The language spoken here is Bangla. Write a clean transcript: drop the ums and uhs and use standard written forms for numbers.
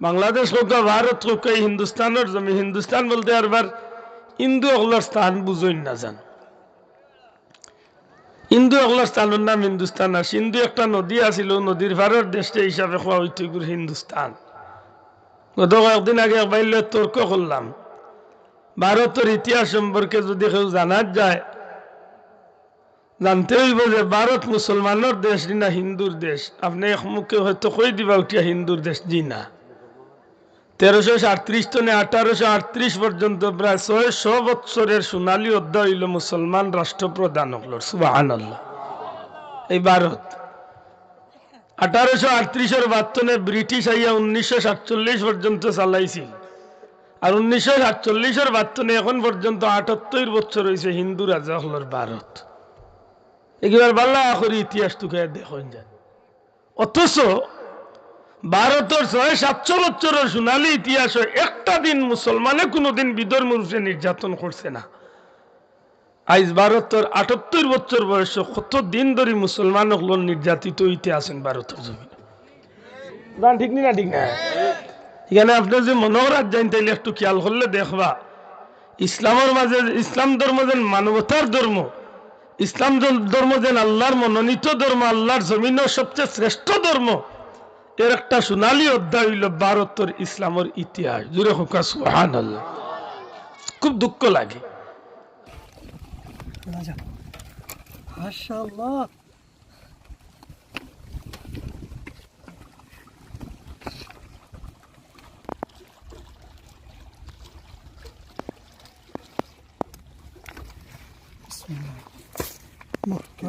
বাংলাদেশ হোক বা ভারত হোক এই হিন্দুস্তানের জমি, হিন্দুস্তান বলতে আরবার হিন্দু অগলার স্থান বুঝই না যান। হিন্দু অগলার স্থানের নাম হিন্দুস্তান। আর সিন্ধু একটা নদী আছিল, নদীর ভারত দেশটা হিসাবে খোয়া হইতেগুর হিন্দুস্তান। গত কয়েকদিন আগে বাইলে তর্ক করলাম, ভারতের ইতিহাস সম্পর্কে যদি কেউ জানা যায়, জানতে হইব যে ভারত মুসলমানের দেশ না হিন্দুর দেশ। আপনি এক মুখে হয়তো কই দিবা উঠিয়া হিন্দুর দেশ, জি না। 1337 টনে 1838 পর্যন্ত প্রায় 600 বৎসরের সোনালী অধ্যায় হইল মুসলমান রাষ্ট্রপ্রধান হল। সুবহানাল্লাহ। এই ভারত 1838-এর বাতনে ব্রিটিশ আইয়া 1947 পর্যন্ত চালাইছিল। আর 1947-এর বাতনে এখন পর্যন্ত 78 বছর হয়েছে হিন্দু রাজা হলর ভারত। এবার বাল্লা করে ইতিহাস টুকে দেখুন যায়। অথচ ভারতের 600-700 বছরের সোনালী ইতিহাস একটা দিন মুসলমানে কোনোদিন বিধর্মের উপরে নির্যাতন করছে না। আজ ভারতের 78 বছর বয়স, কত দিন ধরে মুসলমান হল নির্যাতিত হইতে আছেন ভারতের জমিনে। ঠিক না? ঠিক না? এখানে আপনি যে মনোহরাজ যাইন তাইলে একটু খেয়াল করলে দেখবা, ইসলামের মাঝে, ইসলাম ধর্ম যেন মানবতার ধর্ম, ইসলাম ধর্ম যেন আল্লাহর মনোনীত ধর্ম, আল্লাহর জমিনের সবচেয়ে শ্রেষ্ঠ ধর্ম, এর একটা সোনালী অধ্যায় হইল ভারতের ইসলামের ইতিহাস। জুড়ে হোক সুবহানাল্লাহ। খুব দুঃখ লাগে। মাশাআল্লাহ। বিসমিল্লাহ। মক্কা